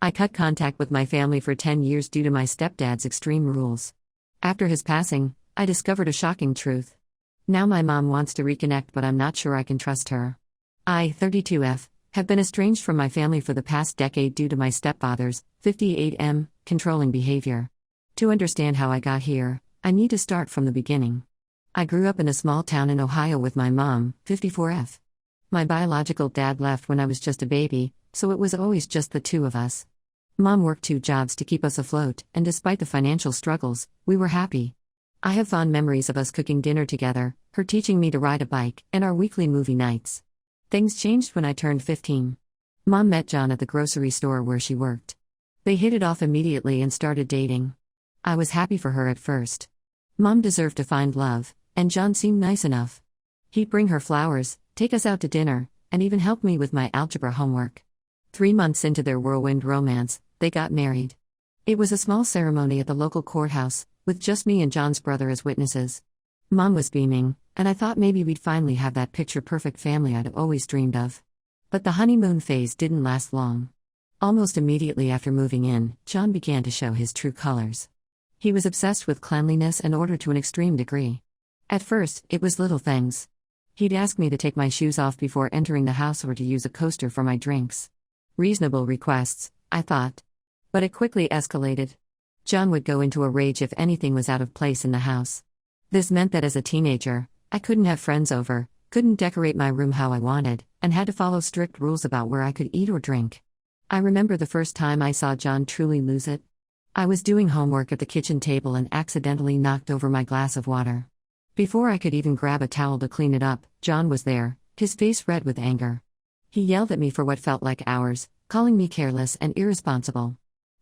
I cut contact with my family for 10 years due to my stepdad's extreme rules. After his passing, I discovered a shocking truth. Now my mom wants to reconnect, but I'm not sure I can trust her. I, 32F, have been estranged from my family for the past decade due to my stepfather's, 58M, controlling behavior. To understand how I got here, I need to start from the beginning. I grew up in a small town in Ohio with my mom, 54F. My biological dad left when I was just a baby, so it was always just the two of us. Mom worked 2 jobs to keep us afloat, and despite the financial struggles, we were happy. I have fond memories of us cooking dinner together, her teaching me to ride a bike, and our weekly movie nights. Things changed when I turned 15. Mom met John at the grocery store where she worked. They hit it off immediately and started dating. I was happy for her at first. Mom deserved to find love, and John seemed nice enough. He'd bring her flowers, take us out to dinner, and even help me with my algebra homework. 3 months into their whirlwind romance, they got married. It was a small ceremony at the local courthouse, with just me and John's brother as witnesses. Mom was beaming, and I thought maybe we'd finally have that picture-perfect family I'd always dreamed of. But the honeymoon phase didn't last long. Almost immediately after moving in, John began to show his true colors. He was obsessed with cleanliness and order to an extreme degree. At first, it was little things. He'd ask me to take my shoes off before entering the house or to use a coaster for my drinks. Reasonable requests, I thought. But it quickly escalated. John would go into a rage if anything was out of place in the house. This meant that as a teenager, I couldn't have friends over, couldn't decorate my room how I wanted, and had to follow strict rules about where I could eat or drink. I remember the first time I saw John truly lose it. I was doing homework at the kitchen table and accidentally knocked over my glass of water. Before I could even grab a towel to clean it up, John was there, his face red with anger. He yelled at me for what felt like hours, calling me careless and irresponsible.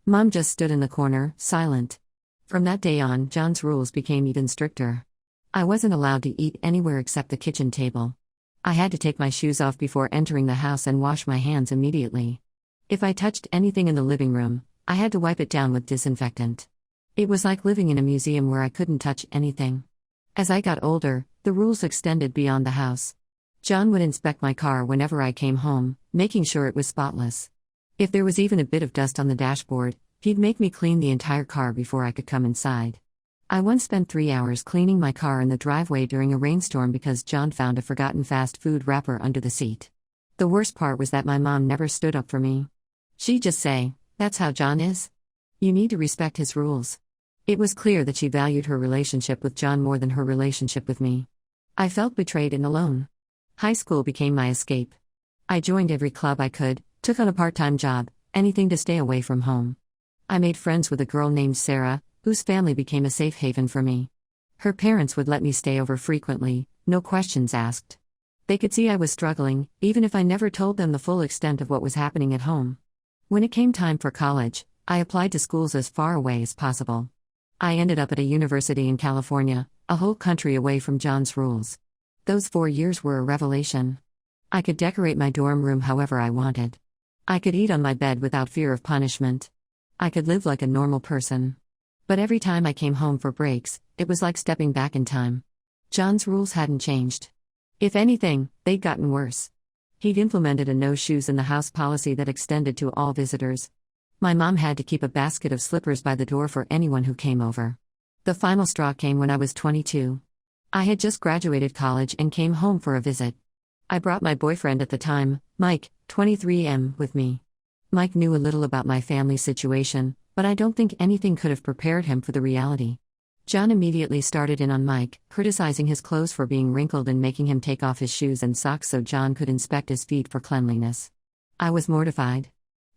Mom just stood in the corner, silent. From that day on, John's rules became even stricter. I wasn't allowed to eat anywhere except the kitchen table. I had to take my shoes off before entering the house and wash my hands immediately. If I touched anything in the living room, I had to wipe it down with disinfectant. It was like living in a museum where I couldn't touch anything. As I got older, the rules extended beyond the house. John would inspect my car whenever I came home, making sure it was spotless. If there was even a bit of dust on the dashboard, he'd make me clean the entire car before I could come inside. I once spent 3 hours cleaning my car in the driveway during a rainstorm because John found a forgotten fast food wrapper under the seat. The worst part was that my mom never stood up for me. She'd just say, "That's how John is. You need to respect his rules." It was clear that she valued her relationship with John more than her relationship with me. I felt betrayed and alone. High school became my escape. I joined every club I could, took on a part-time job, anything to stay away from home. I made friends with a girl named Sarah, whose family became a safe haven for me. Her parents would let me stay over frequently, no questions asked. They could see I was struggling, even if I never told them the full extent of what was happening at home. When it came time for college, I applied to schools as far away as possible. I ended up at a university in California, a whole country away from John's rules. Those 4 years were a revelation. I could decorate my dorm room however I wanted. I could eat on my bed without fear of punishment. I could live like a normal person. But every time I came home for breaks, it was like stepping back in time. John's rules hadn't changed. If anything, they'd gotten worse. He'd implemented a no shoes in the house policy that extended to all visitors. My mom had to keep a basket of slippers by the door for anyone who came over. The final straw came when I was 22. I had just graduated college and came home for a visit. I brought my boyfriend at the time, Mike, 23M, with me. Mike knew a little about my family's situation, but I don't think anything could have prepared him for the reality. John immediately started in on Mike, criticizing his clothes for being wrinkled and making him take off his shoes and socks so John could inspect his feet for cleanliness. I was mortified.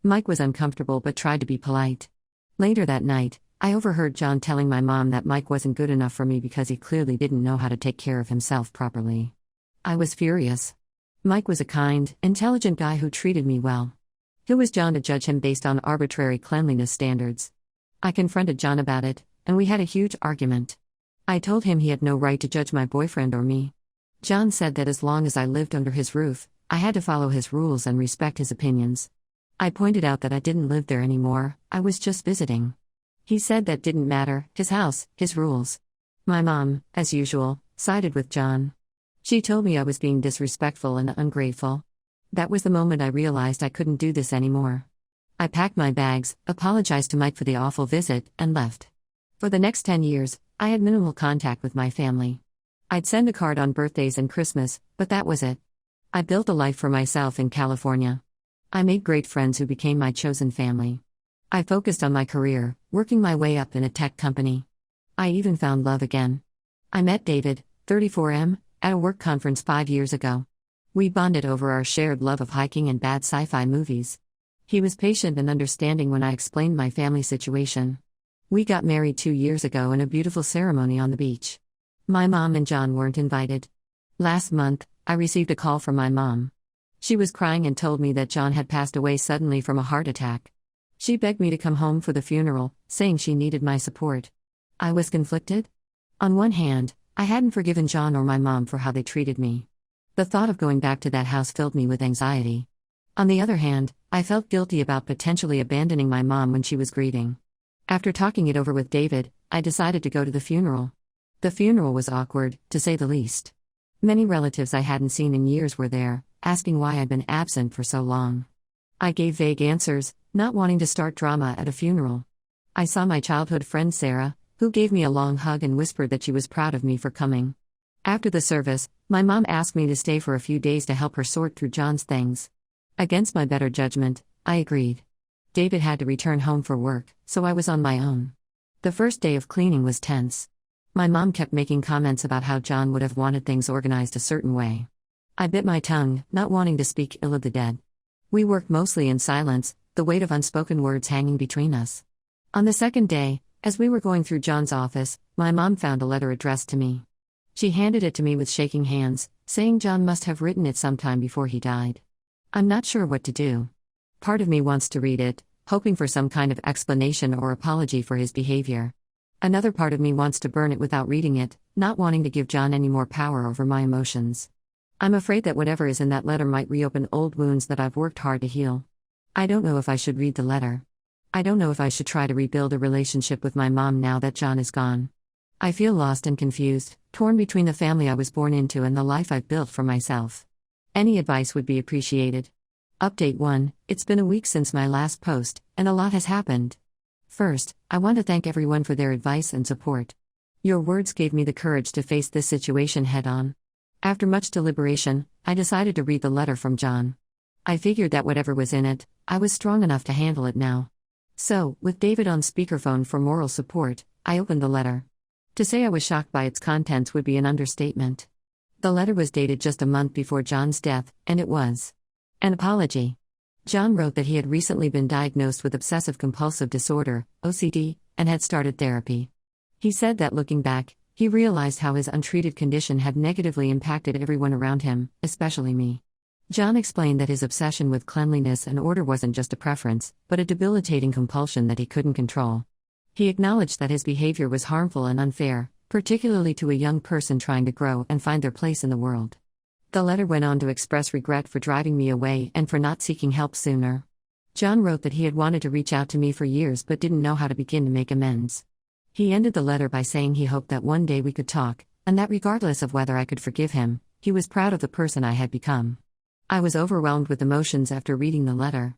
Mike was uncomfortable but tried to be polite. Later that night, I overheard John telling my mom that Mike wasn't good enough for me because he clearly didn't know how to take care of himself properly. I was furious. Mike was a kind, intelligent guy who treated me well. Who was John to judge him based on arbitrary cleanliness standards? I confronted John about it, and we had a huge argument. I told him he had no right to judge my boyfriend or me. John said that as long as I lived under his roof, I had to follow his rules and respect his opinions. I pointed out that I didn't live there anymore, I was just visiting. He said that didn't matter, his house, his rules. My mom, as usual, sided with John. She told me I was being disrespectful and ungrateful. That was the moment I realized I couldn't do this anymore. I packed my bags, apologized to Mike for the awful visit, and left. For the next 10 years, I had minimal contact with my family. I'd send a card on birthdays and Christmas, but that was it. I built a life for myself in California. I made great friends who became my chosen family. I focused on my career, working my way up in a tech company. I even found love again. I met David, 34M, at a work conference 5 years ago. We bonded over our shared love of hiking and bad sci-fi movies. He was patient and understanding when I explained my family situation. We got married 2 years ago in a beautiful ceremony on the beach. My mom and John weren't invited. Last month, I received a call from my mom. She was crying and told me that John had passed away suddenly from a heart attack. She begged me to come home for the funeral, saying she needed my support. I was conflicted. On one hand, I hadn't forgiven John or my mom for how they treated me. The thought of going back to that house filled me with anxiety. On the other hand, I felt guilty about potentially abandoning my mom when she was grieving. After talking it over with David, I decided to go to the funeral. The funeral was awkward, to say the least. Many relatives I hadn't seen in years were there, asking why I'd been absent for so long. I gave vague answers, not wanting to start drama at a funeral. I saw my childhood friend Sarah, who gave me a long hug and whispered that she was proud of me for coming. After the service, my mom asked me to stay for a few days to help her sort through John's things. Against my better judgment, I agreed. David had to return home for work, so I was on my own. The first day of cleaning was tense. My mom kept making comments about how John would have wanted things organized a certain way. I bit my tongue, not wanting to speak ill of the dead. We worked mostly in silence, the weight of unspoken words hanging between us. On the second day, as we were going through John's office, my mom found a letter addressed to me. She handed it to me with shaking hands, saying John must have written it sometime before he died. I'm not sure what to do. Part of me wants to read it, hoping for some kind of explanation or apology for his behavior. Another part of me wants to burn it without reading it, not wanting to give John any more power over my emotions. I'm afraid that whatever is in that letter might reopen old wounds that I've worked hard to heal. I don't know if I should read the letter. I don't know if I should try to rebuild a relationship with my mom now that John is gone. I feel lost and confused, torn between the family I was born into and the life I've built for myself. Any advice would be appreciated. Update 1: It's been a week since my last post, and a lot has happened. First, I want to thank everyone for their advice and support. Your words gave me the courage to face this situation head-on. After much deliberation, I decided to read the letter from John. I figured that whatever was in it, I was strong enough to handle it now. So, with David on speakerphone for moral support, I opened the letter. To say I was shocked by its contents would be an understatement. The letter was dated just a month before John's death, and it was an apology. John wrote that he had recently been diagnosed with obsessive-compulsive disorder, OCD, and had started therapy. He said that looking back, he realized how his untreated condition had negatively impacted everyone around him, especially me. John explained that his obsession with cleanliness and order wasn't just a preference, but a debilitating compulsion that he couldn't control. He acknowledged that his behavior was harmful and unfair, particularly to a young person trying to grow and find their place in the world. The letter went on to express regret for driving me away and for not seeking help sooner. John wrote that he had wanted to reach out to me for years but didn't know how to begin to make amends. He ended the letter by saying he hoped that one day we could talk, and that regardless of whether I could forgive him, he was proud of the person I had become. I was overwhelmed with emotions after reading the letter.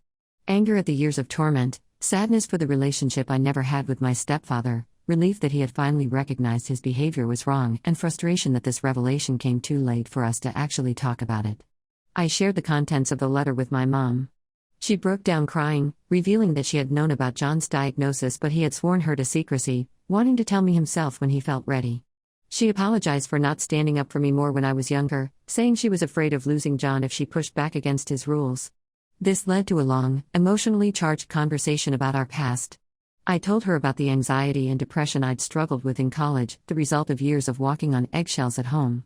Anger at the years of torment, sadness for the relationship I never had with my stepfather, relief that he had finally recognized his behavior was wrong, and frustration that this revelation came too late for us to actually talk about it. I shared the contents of the letter with my mom. She broke down crying, revealing that she had known about John's diagnosis but he had sworn her to secrecy, wanting to tell me himself when he felt ready. She apologized for not standing up for me more when I was younger, saying she was afraid of losing John if she pushed back against his rules. This led to a long, emotionally charged conversation about our past. I told her about the anxiety and depression I'd struggled with in college, the result of years of walking on eggshells at home.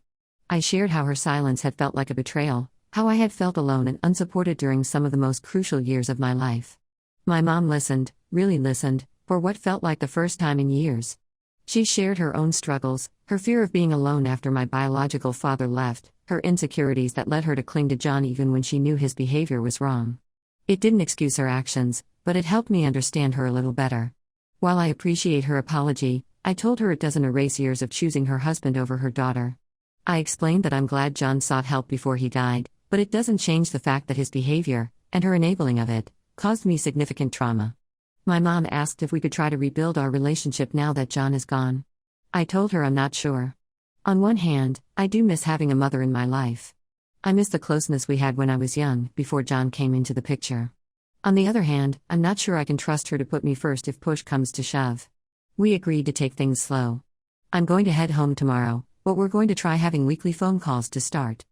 I shared how her silence had felt like a betrayal, how I had felt alone and unsupported during some of the most crucial years of my life. My mom listened, really listened, for what felt like the first time in years. She shared her own struggles, her fear of being alone after my biological father left, her insecurities that led her to cling to John even when she knew his behavior was wrong. It didn't excuse her actions, but it helped me understand her a little better. While I appreciate her apology, I told her it doesn't erase years of choosing her husband over her daughter. I explained that I'm glad John sought help before he died, but it doesn't change the fact that his behavior, and her enabling of it, caused me significant trauma. My mom asked if we could try to rebuild our relationship now that John is gone. I told her I'm not sure. On one hand, I do miss having a mother in my life. I miss the closeness we had when I was young, before John came into the picture. On the other hand, I'm not sure I can trust her to put me first if push comes to shove. We agreed to take things slow. I'm going to head home tomorrow, but we're going to try having weekly phone calls to start.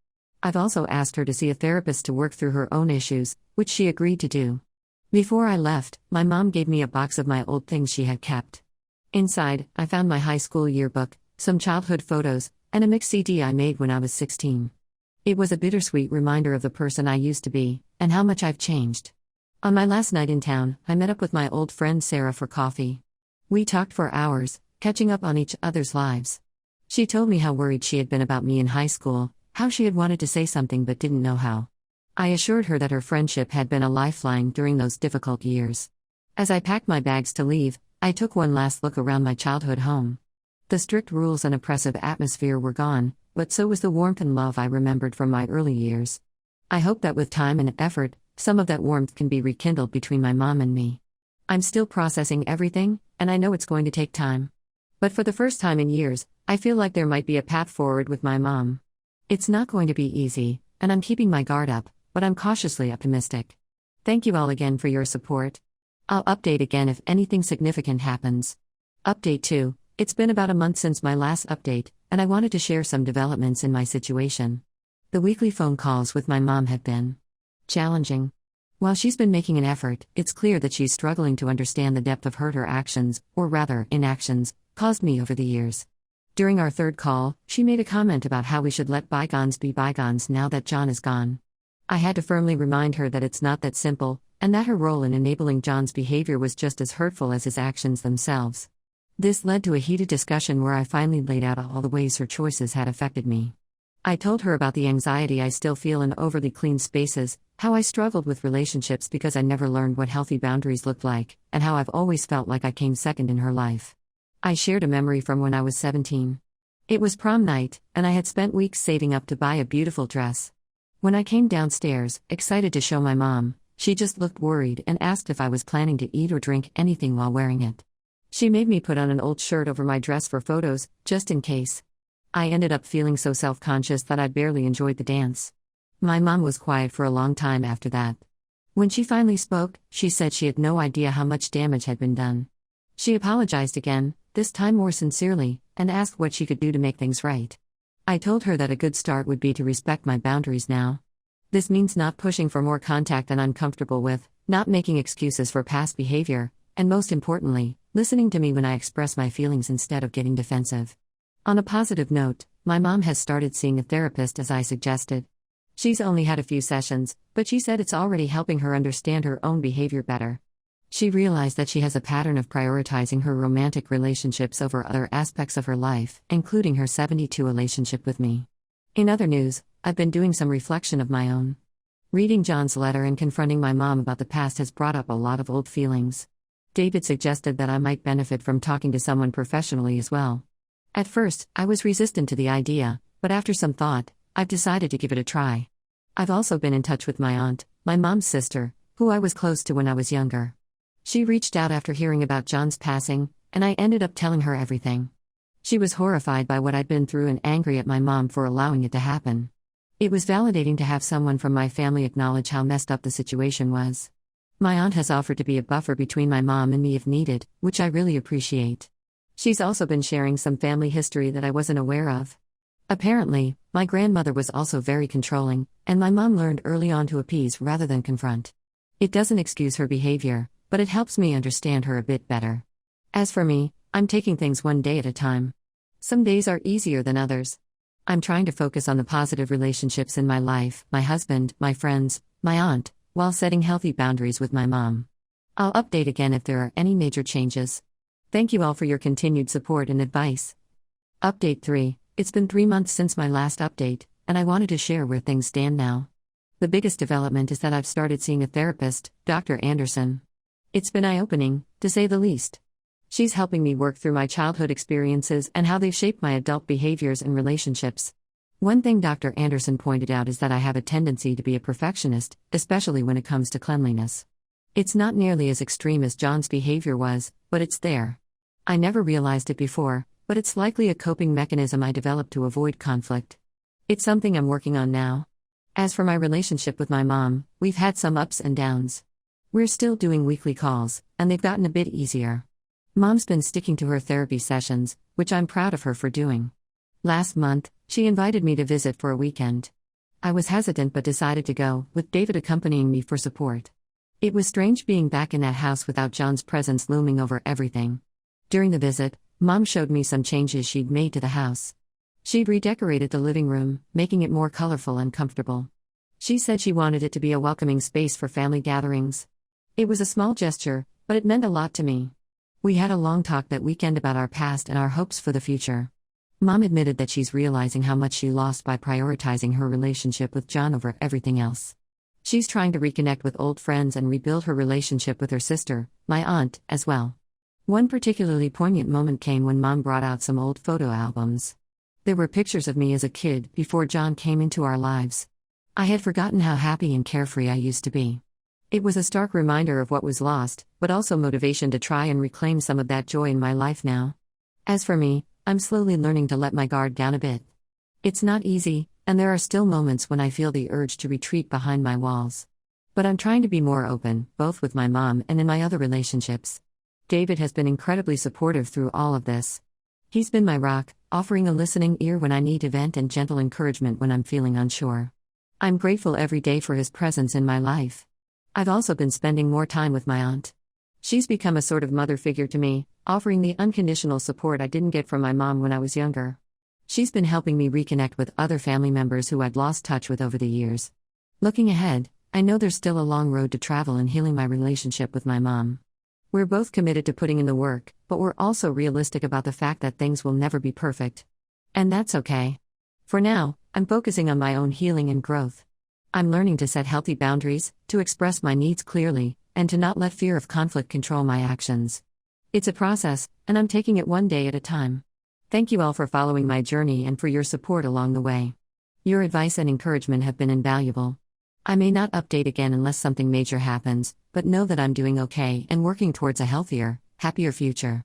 I've also asked her to see a therapist to work through her own issues, which she agreed to do. Before I left, my mom gave me a box of my old things she had kept. Inside, I found my high school yearbook, some childhood photos, and a mix CD I made when I was 16. It was a bittersweet reminder of the person I used to be, and how much I've changed. On my last night in town, I met up with my old friend Sarah for coffee. We talked for hours, catching up on each other's lives. She told me how worried she had been about me in high school, how she had wanted to say something but didn't know how. I assured her that her friendship had been a lifeline during those difficult years. As I packed my bags to leave, I took one last look around my childhood home. The strict rules and oppressive atmosphere were gone, but so was the warmth and love I remembered from my early years. I hope that with time and effort, some of that warmth can be rekindled between my mom and me. I'm still processing everything, and I know it's going to take time. But for the first time in years, I feel like there might be a path forward with my mom. It's not going to be easy, and I'm keeping my guard up, but I'm cautiously optimistic. Thank you all again for your support. I'll update again if anything significant happens. Update 2. It's been about a month since my last update, and I wanted to share some developments in my situation. The weekly phone calls with my mom have been challenging. While she's been making an effort, it's clear that she's struggling to understand the depth of hurt her actions, or rather, inactions, caused me over the years. During our third call, she made a comment about how we should let bygones be bygones now that John is gone. I had to firmly remind her that it's not that simple, and that her role in enabling John's behavior was just as hurtful as his actions themselves. This led to a heated discussion where I finally laid out all the ways her choices had affected me. I told her about the anxiety I still feel in overly clean spaces, how I struggled with relationships because I never learned what healthy boundaries looked like, and how I've always felt like I came second in her life. I shared a memory from when I was 17. It was prom night, and I had spent weeks saving up to buy a beautiful dress. When I came downstairs, excited to show my mom, she just looked worried and asked if I was planning to eat or drink anything while wearing it. She made me put on an old shirt over my dress for photos, just in case. I ended up feeling so self-conscious that I barely enjoyed the dance. My mom was quiet for a long time after that. When she finally spoke, she said she had no idea how much damage had been done. She apologized again, this time more sincerely, and asked what she could do to make things right. I told her that a good start would be to respect my boundaries now. This means not pushing for more contact than I'm comfortable with, not making excuses for past behavior, and most importantly, listening to me when I express my feelings instead of getting defensive. On a positive note, my mom has started seeing a therapist as I suggested. She's only had a few sessions, but she said it's already helping her understand her own behavior better. She realized that she has a pattern of prioritizing her romantic relationships over other aspects of her life, including her 72 relationship with me. In other news, I've been doing some reflection of my own. Reading John's letter and confronting my mom about the past has brought up a lot of old feelings. David suggested that I might benefit from talking to someone professionally as well. At first, I was resistant to the idea, but after some thought, I've decided to give it a try. I've also been in touch with my aunt, my mom's sister, who I was close to when I was younger. She reached out after hearing about John's passing, and I ended up telling her everything. She was horrified by what I'd been through and angry at my mom for allowing it to happen. It was validating to have someone from my family acknowledge how messed up the situation was. My aunt has offered to be a buffer between my mom and me if needed, which I really appreciate. She's also been sharing some family history that I wasn't aware of. Apparently, my grandmother was also very controlling, and my mom learned early on to appease rather than confront. It doesn't excuse her behavior, but it helps me understand her a bit better. As for me, I'm taking things one day at a time. Some days are easier than others. I'm trying to focus on the positive relationships in my life, my husband, my friends, my aunt, while setting healthy boundaries with my mom. I'll update again if there are any major changes. Thank you all for your continued support and advice. Update 3. It's been 3 months since my last update, and I wanted to share where things stand now. The biggest development is that I've started seeing a therapist, Dr. Anderson. It's been eye-opening, to say the least. She's helping me work through my childhood experiences and how they've shaped my adult behaviors and relationships. One thing Dr. Anderson pointed out is that I have a tendency to be a perfectionist, especially when it comes to cleanliness. It's not nearly as extreme as John's behavior was, but it's there. I never realized it before, but it's likely a coping mechanism I developed to avoid conflict. It's something I'm working on now. As for my relationship with my mom, we've had some ups and downs. We're still doing weekly calls, and they've gotten a bit easier. Mom's been sticking to her therapy sessions, which I'm proud of her for doing. Last month, she invited me to visit for a weekend. I was hesitant but decided to go, with David accompanying me for support. It was strange being back in that house without John's presence looming over everything. During the visit, Mom showed me some changes she'd made to the house. She'd redecorated the living room, making it more colorful and comfortable. She said she wanted it to be a welcoming space for family gatherings. It was a small gesture, but it meant a lot to me. We had a long talk that weekend about our past and our hopes for the future. Mom admitted that she's realizing how much she lost by prioritizing her relationship with John over everything else. She's trying to reconnect with old friends and rebuild her relationship with her sister, my aunt, as well. One particularly poignant moment came when Mom brought out some old photo albums. There were pictures of me as a kid, before John came into our lives. I had forgotten how happy and carefree I used to be. It was a stark reminder of what was lost, but also motivation to try and reclaim some of that joy in my life now. As for me, I'm slowly learning to let my guard down a bit. It's not easy, and there are still moments when I feel the urge to retreat behind my walls. But I'm trying to be more open, both with my mom and in my other relationships. David has been incredibly supportive through all of this. He's been my rock, offering a listening ear when I need to vent and gentle encouragement when I'm feeling unsure. I'm grateful every day for his presence in my life. I've also been spending more time with my aunt. She's become a sort of mother figure to me, offering the unconditional support I didn't get from my mom when I was younger. She's been helping me reconnect with other family members who I'd lost touch with over the years. Looking ahead, I know there's still a long road to travel in healing my relationship with my mom. We're both committed to putting in the work, but we're also realistic about the fact that things will never be perfect. And that's okay. For now, I'm focusing on my own healing and growth. I'm learning to set healthy boundaries, to express my needs clearly, and to not let fear of conflict control my actions. It's a process, and I'm taking it one day at a time. Thank you all for following my journey and for your support along the way. Your advice and encouragement have been invaluable. I may not update again unless something major happens, but know that I'm doing okay and working towards a healthier, happier future.